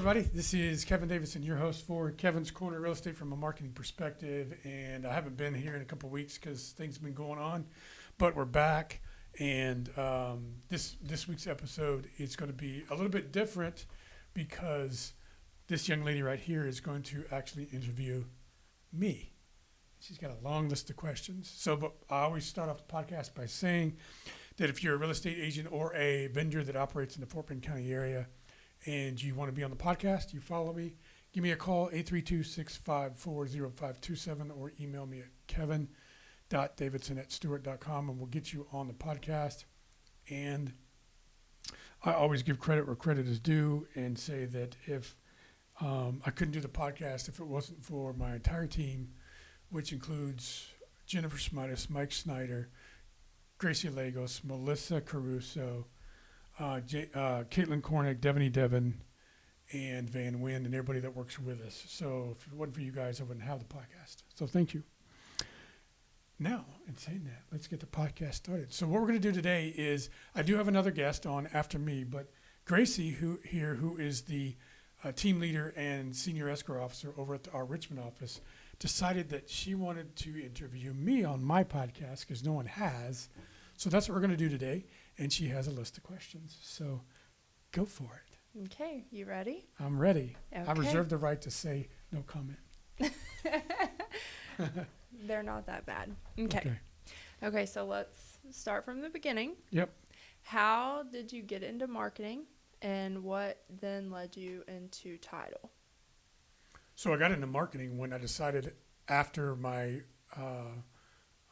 everybody. This is Kevin Davidson, your host for Kevin's Korner Real Estate from a marketing perspective. And I haven't been here in a couple of weeks because things have been going on, but we're back. And this week's episode is going to be a little bit different because this young lady right here is going to actually interview me. She's got a long list of questions. But I always start off the podcast by saying that if you're a real estate agent or a vendor that operates in the Fort Bend County area and you want to be on the podcast, you follow me, give me a call, 832-654-0527, or email me at kevin.davidson@stewart.com, and we'll get you on the podcast. And I always give credit where credit is due and say that if I couldn't do the podcast if it wasn't for my entire team, which includes Jennifer Smitis, Mike Snyder, Gracie Lagas, Melissa Caruso, Caitlin Kornick, Devaney Devon, and Van Wynn, and everybody that works with us. So if it wasn't for you guys, I wouldn't have the podcast. So thank you. Now, in saying that, let's get the podcast started. So what we're going to do today is, I do have another guest on after me, but Gracie, who is the team leader and senior escrow officer over at our Richmond office, decided that she wanted to interview me on my podcast because no one has. So that's what we're going to do today. And she has a list of questions. So go for it. Okay. You ready? I'm ready. Okay. I reserve the right to say no comment. They're not that bad. Okay. So let's start from the beginning. Yep. How did you get into marketing, and what then led you into title? So I got into marketing when I decided after my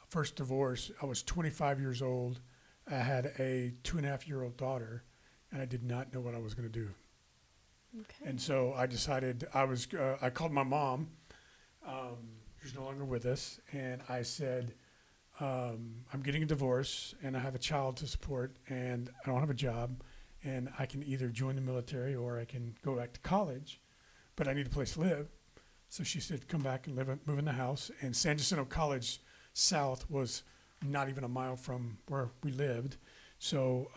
first divorce. I was 25 years old. I had a 2.5-year-old daughter, and I did not know what I was going to do. Okay. And so I decided I called my mom, who's no longer with us, and I said, I'm getting a divorce, and I have a child to support, and I don't have a job, and I can either join the military or I can go back to college, but I need a place to live. So she said, come back and move in the house. And San Jacinto College South was not even a mile from where we lived. So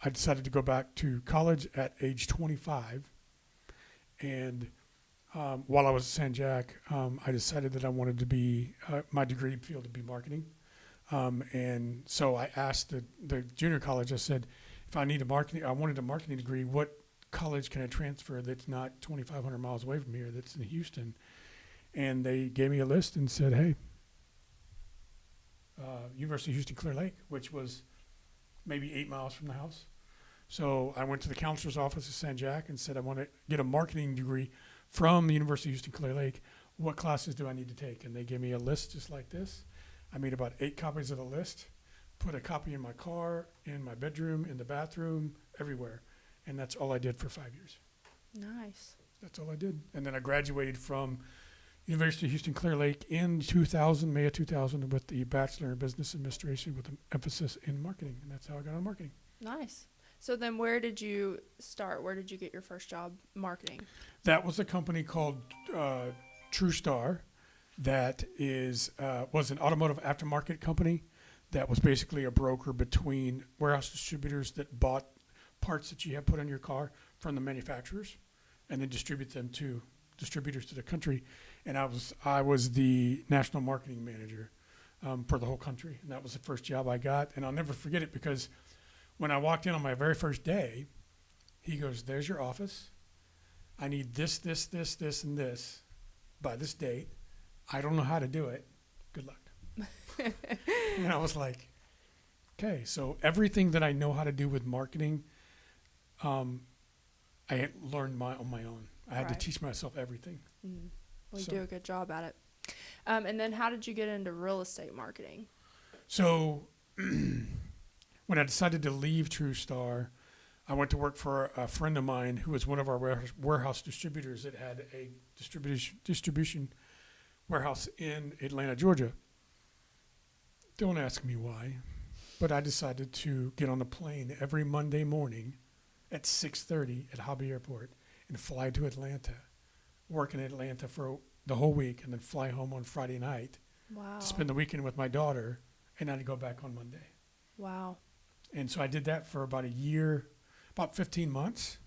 I decided to go back to college at age 25. And while I was at San Jack, I decided that I wanted to be, my degree field to be marketing. And so I asked the junior college, I said, if I wanted a marketing degree, what college can I transfer that's not 2,500 miles away from here, that's in Houston? And they gave me a list and said, hey, University of Houston Clear Lake, which was maybe 8 miles from the house. So I went to the counselor's office at San Jack and said, I want to get a marketing degree from the University of Houston Clear Lake. What classes do I need to take? And they gave me a list just like this. I made about 8 copies of the list, put a copy in my car, in my bedroom, in the bathroom, everywhere. And that's all I did for 5 years. Nice. That's all I did. And then I graduated from University of Houston Clear Lake in 2000, May of 2000, with the Bachelor in Business Administration with an emphasis in marketing. And that's how I got on marketing. Nice. So then where did you start? Where did you get your first job marketing? That was a company called True Star that was an automotive aftermarket company that was basically a broker between warehouse distributors that bought parts that you have put on your car from the manufacturers and then distribute them to distributors to the country. And I was the national marketing manager for the whole country. And that was the first job I got. And I'll never forget it because when I walked in on my very first day, he goes, there's your office. I need this, and this by this date. I don't know how to do it. Good luck. And I was like, okay, so everything that I know how to do with marketing, I had learned on my own. I had to teach myself everything. Mm. Well, you do a good job at it. And then how did you get into real estate marketing? So when I decided to leave True Star, I went to work for a friend of mine who was one of our warehouse distributors that had a distribution warehouse in Atlanta, Georgia. Don't ask me why, but I decided to get on a plane every Monday morning at 6:30 at Hobby Airport and fly to Atlanta, work in Atlanta for the whole week, and then fly home on Friday night. Wow. To spend the weekend with my daughter, and I'd go back on Monday. Wow. And so I did that for about a year, about 15 months.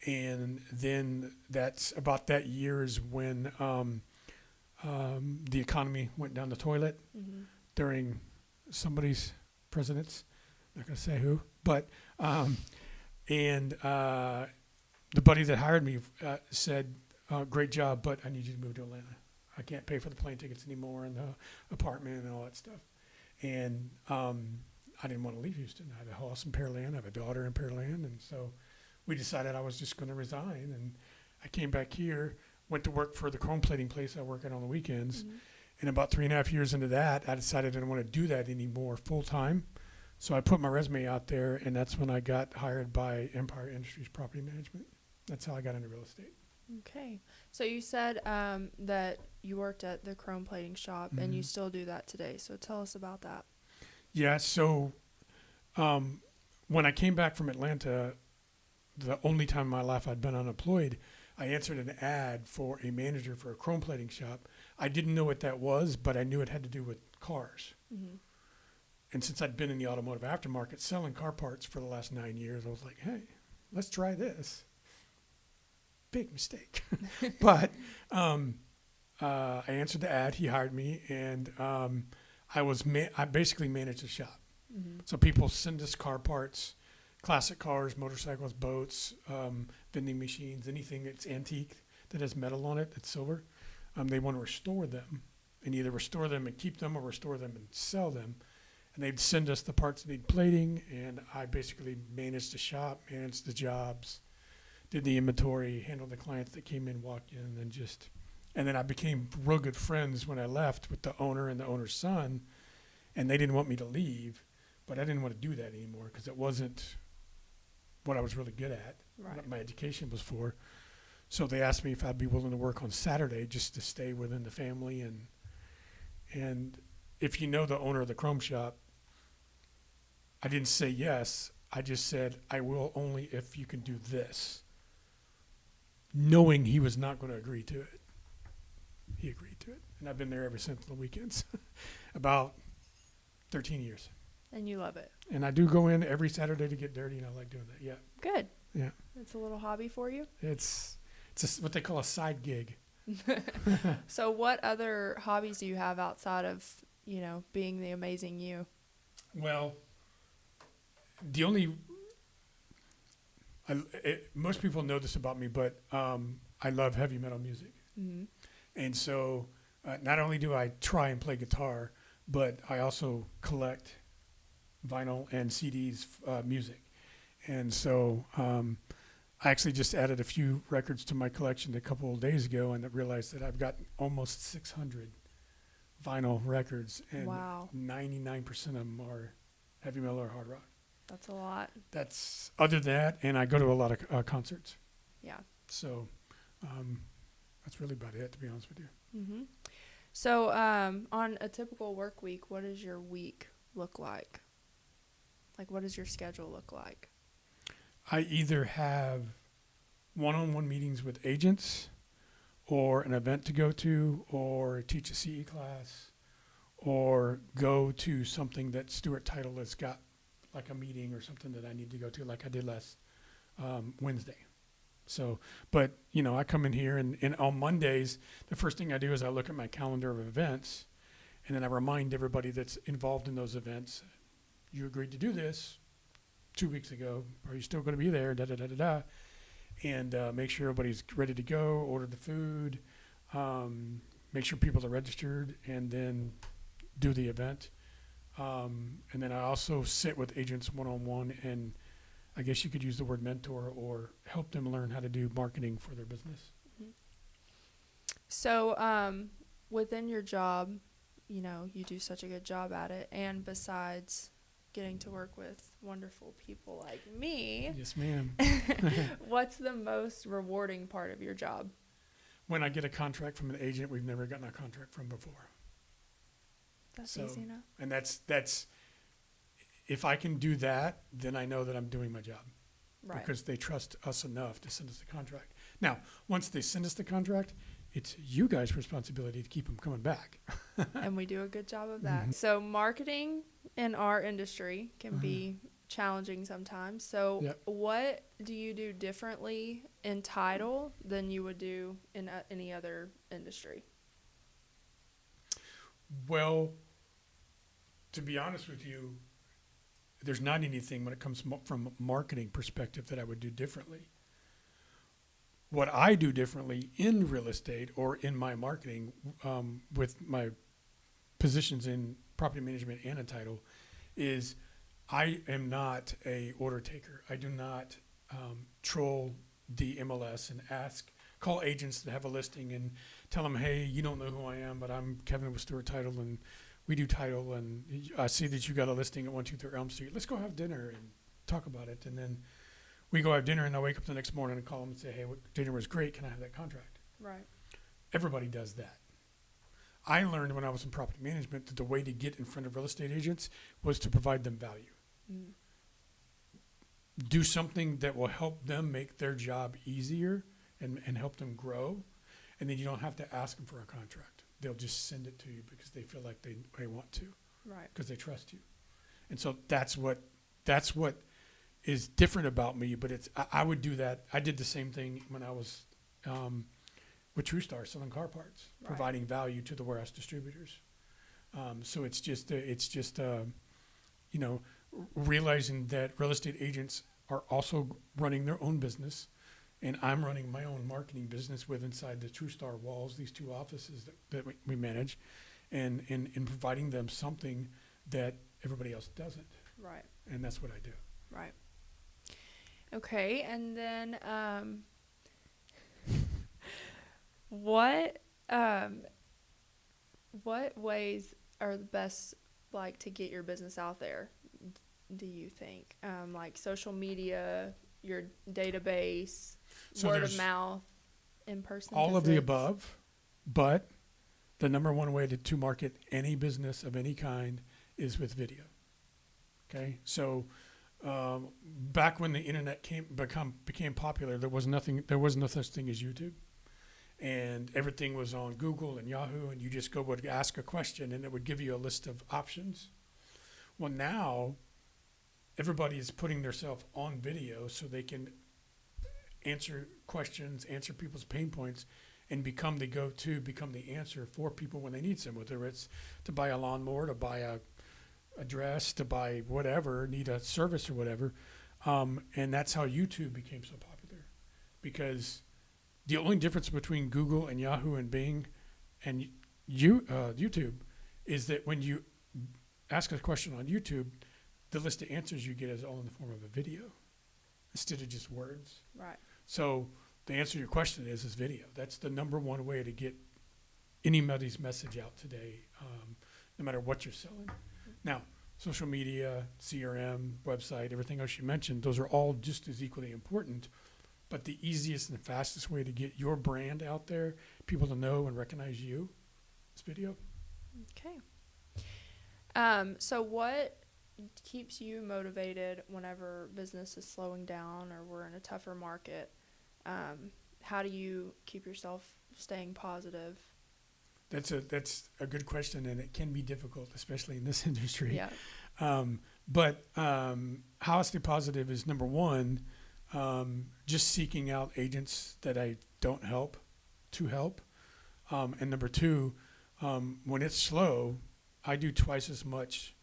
And then that's about that year is when the economy went down the toilet during somebody's president's, not going to say who, but, and the buddy that hired me said, great job, but I need you to move to Atlanta. I can't pay for the plane tickets anymore and the apartment and all that stuff. And I didn't want to leave Houston. I had a house in Pearland. I have a daughter in Pearland. And so we decided I was just going to resign. And I came back here, went to work for the chrome plating place I work at on the weekends. And about 3.5 years into that, I decided I didn't want to do that anymore full time. So I put my resume out there, and that's when I got hired by Empire Industries Property Management. That's how I got into real estate. Okay. So you said that you worked at the chrome plating shop, and you still do that today. So tell us about that. Yeah, so when I came back from Atlanta, the only time in my life I'd been unemployed, I answered an ad for a manager for a chrome plating shop. I didn't know what that was, but I knew it had to do with cars. And since I'd been in the automotive aftermarket selling car parts for the last 9 years, I was like, hey, let's try this. Big mistake. But I answered the ad. He hired me, and I basically managed the shop. So people send us car parts, classic cars, motorcycles, boats, vending machines, anything that's antique that has metal on it, that's silver. They want to restore them, and either restore them and keep them or restore them and sell them. And they'd send us the parts that need plating, and I basically managed the shop, managed the jobs, did the inventory, handled the clients that came in, walked in, and then I became real good friends when I left with the owner and the owner's son, and they didn't want me to leave, but I didn't want to do that anymore because it wasn't what I was really good at, what my education was for. So they asked me if I'd be willing to work on Saturday just to stay within the family. And if you know the owner of the chrome shop, I didn't say yes. I just said, I will only if you can do this, knowing he was not going to agree to it. He agreed to it. And I've been there ever since the weekends, about 13 years. And you love it. And I do go in every Saturday to get dirty, and I like doing that. Yeah. Good. Yeah. It's a little hobby for you? It's what they call a side gig. So what other hobbies do you have outside of, being the amazing you? Well, most people know this about me, but I love heavy metal music. And so not only do I try and play guitar, but I also collect vinyl and CDs music. And so I actually just added a few records to my collection a couple of days ago, and I realized that I've got almost 600 vinyl records, and 99% of them are heavy metal or hard rock. That's a lot. That's other than that, and I go to a lot of concerts. Yeah. So that's really about it, to be honest with you. So on a typical work week, what does your week look like? Like, what does your schedule look like? I either have one-on-one meetings with agents, or an event to go to, or teach a CE class, or go to something that Stewart Title has got, like a meeting or something that I need to go to, like I did last Wednesday. So, but, I come in here, and on Mondays, the first thing I do is I look at my calendar of events, and then I remind everybody that's involved in those events, you agreed to do this 2 weeks ago. Are you still going to be there? Da-da-da-da-da. And make sure everybody's ready to go, order the food, make sure people are registered, and then do the event. And then I also sit with agents one-on-one, and I guess you could use the word mentor or help them learn how to do marketing for their business. So within your job, you do such a good job at it. And besides getting to work with wonderful people like me. Yes, ma'am. What's the most rewarding part of your job? When I get a contract from an agent we've never gotten a contract from before. That's easy enough. And that's if I can do that, then I know that I'm doing my job. Right. Because they trust us enough to send us the contract. Now, once they send us the contract, it's you guys' responsibility to keep them coming back. And we do a good job of that. So marketing in our industry can be challenging sometimes. So Yep. what do you do differently in title than you would do in any other industry? Well, to be honest with you, there's not anything when it comes from a marketing perspective that I would do differently. What I do differently in real estate or in my marketing with my positions in property management and a title is I am not a order taker. I do not troll the MLS and call agents that have a listing and tell them, hey, you don't know who I am, but I'm Kevin with Stewart Title and we do title, and I see that you got a listing at 123 Elm Street. Let's go have dinner and talk about it. And then we go have dinner, and I wake up the next morning and call them and say, hey, dinner was great. Can I have that contract? Right. Everybody does that. I learned when I was in property management that the way to get in front of real estate agents was to provide them value. Mm. Do something that will help them make their job easier and help them grow. And then you don't have to ask them for a contract. They'll just send it to you because they feel like they want to. Right. Because they trust you. And so that's what is different about me. But I would do that. I did the same thing when I was with TrueStar selling car parts, Right. providing value to the warehouse distributors. So it's just realizing that real estate agents are also running their own business, and I'm running my own marketing business with inside the TrueStar walls, these two offices that we manage, and providing them something that everybody else doesn't. Right. And that's what I do. Right. Okay, and then what ways are the best, like, to get your business out there, do you think? Like social media, your database, So word of there's mouth, in-person all of the visits? above, but the number one way to market any business of any kind is with video. Okay, so back when the internet became popular, there was no such thing as YouTube, and everything was on Google and Yahoo, and you just would ask a question, and it would give you a list of options. Well, now everybody is putting themselves on video so they can answer questions, answer people's pain points, and become the answer for people when they need some, whether it's to buy a lawnmower, to buy a dress, to buy whatever, need a service or whatever. And that's how YouTube became so popular, because the only difference between Google and Yahoo and Bing and YouTube is that when you ask a question on YouTube, the list of answers you get is all in the form of a video instead of just words. Right. So the answer to your question is video. That's the number one way to get anybody's message out today, no matter what you're selling. Now, social media, CRM, website, everything else you mentioned, those are all just as equally important. But the easiest and fastest way to get your brand out there, people to know and recognize you, is video. Okay. So what keeps you motivated whenever business is slowing down or we're in a tougher market? How do you keep yourself staying positive? That's a good question, and it can be difficult, especially in this industry. Yeah. But how I stay positive is, number one, just seeking out agents that I don't help to help. And number two, when it's slow, I do twice as much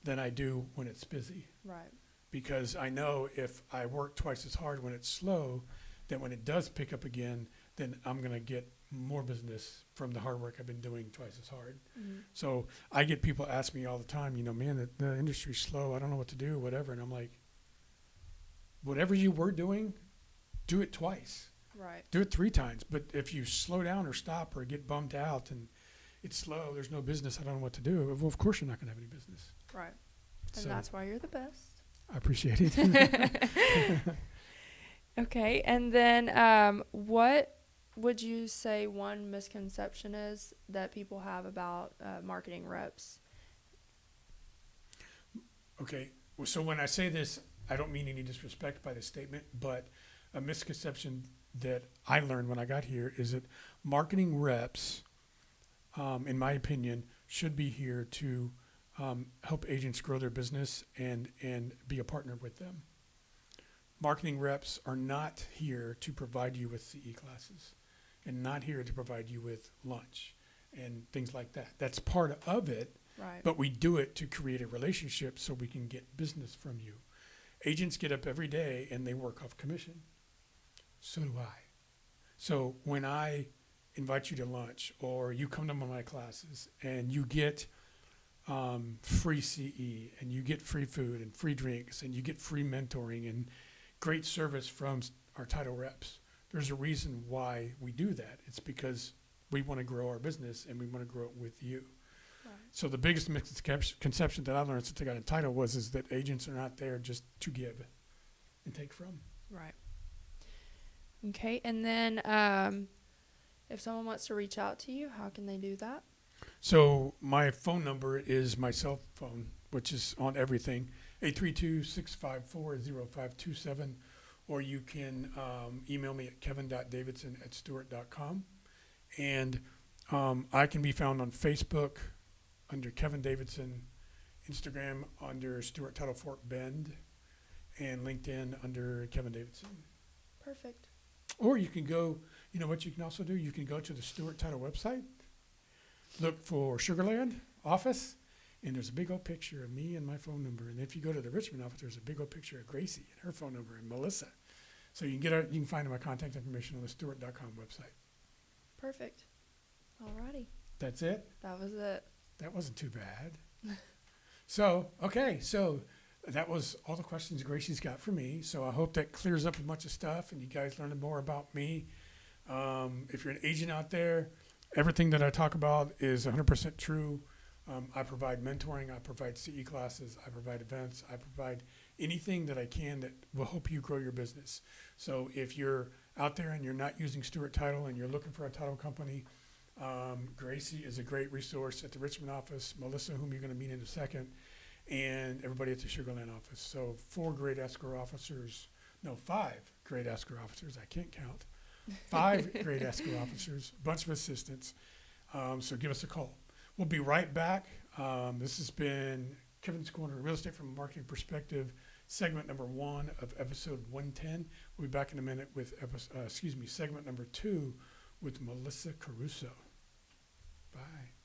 than I do when it's busy. Right. Because I know if I work twice as hard when it's slow, then when it does pick up again, then I'm going to get more business from the hard work I've been doing twice as hard. Mm-hmm. So I get people ask me all the time, man, the industry's slow. I don't know what to do, whatever. And I'm like, whatever you were doing, do it twice. Right. Do it 3 times. But if you slow down or stop or get bummed out and it's slow, there's no business, I don't know what to do. Well, of course you're not going to have any business. Right. And So that's why you're the best. I appreciate it. Okay. And then what would you say one misconception is that people have about marketing reps? Okay. So when I say this, I don't mean any disrespect by the statement, but a misconception that I learned when I got here is that marketing reps, in my opinion, should be here to help agents grow their business and be a partner with them. Marketing reps are not here to provide you with CE classes and not here to provide you with lunch and things like that. That's part of it, Right. but we do it to create a relationship so we can get business from you. Agents get up every day and they work off commission. So do I. So when I invite you to lunch or you come to one of my classes and you get free CE and you get free food and free drinks and you get free mentoring and great service from our title reps, there's a reason why we do that. It's because we want to grow our business and we want to grow it with you. Right. So the biggest misconception that I learned since I got a title is that agents are not there just to give and take from. Right. Okay. And then if someone wants to reach out to you, how can they do that? So my phone number is my cell phone, which is on everything, 832-654-0527, or you can email me at kevin.davidson@stewart.com. And I can be found on Facebook under Kevin Davidson, Instagram under Stewart Title Fort Bend, and LinkedIn under Kevin Davidson. Perfect. Or you can go, you know what you can also do? You can go to the Stewart Title website, look for Sugarland office, and there's a big old picture of me and my phone number. And if you go to the Richmond office, there's a big old picture of Gracie and her phone number and Melissa. So you can find my contact information on the Stewart.com website. Perfect. Alrighty. That's it? That was it. That wasn't too bad. So that was all the questions Gracie's got for me. So I hope that clears up a bunch of stuff and you guys learned more about me. If you're an agent out there, everything that I talk about is 100% true. I provide mentoring, I provide CE classes, I provide events, I provide anything that I can that will help you grow your business. So if you're out there and you're not using Stewart Title and you're looking for a title company, Gracie is a great resource at the Richmond office, Melissa, whom you're going to meet in a second, and everybody at the Sugarland office. So 5 great escrow officers, I can't count. 5 great escrow officers, a bunch of assistants. So give us a call. We'll be right back. This has been Kevin's Corner, Real Estate from a Marketing Perspective, segment number 1 of episode 110. We'll be back in a minute with segment number 2 with Melissa Caruso. Bye.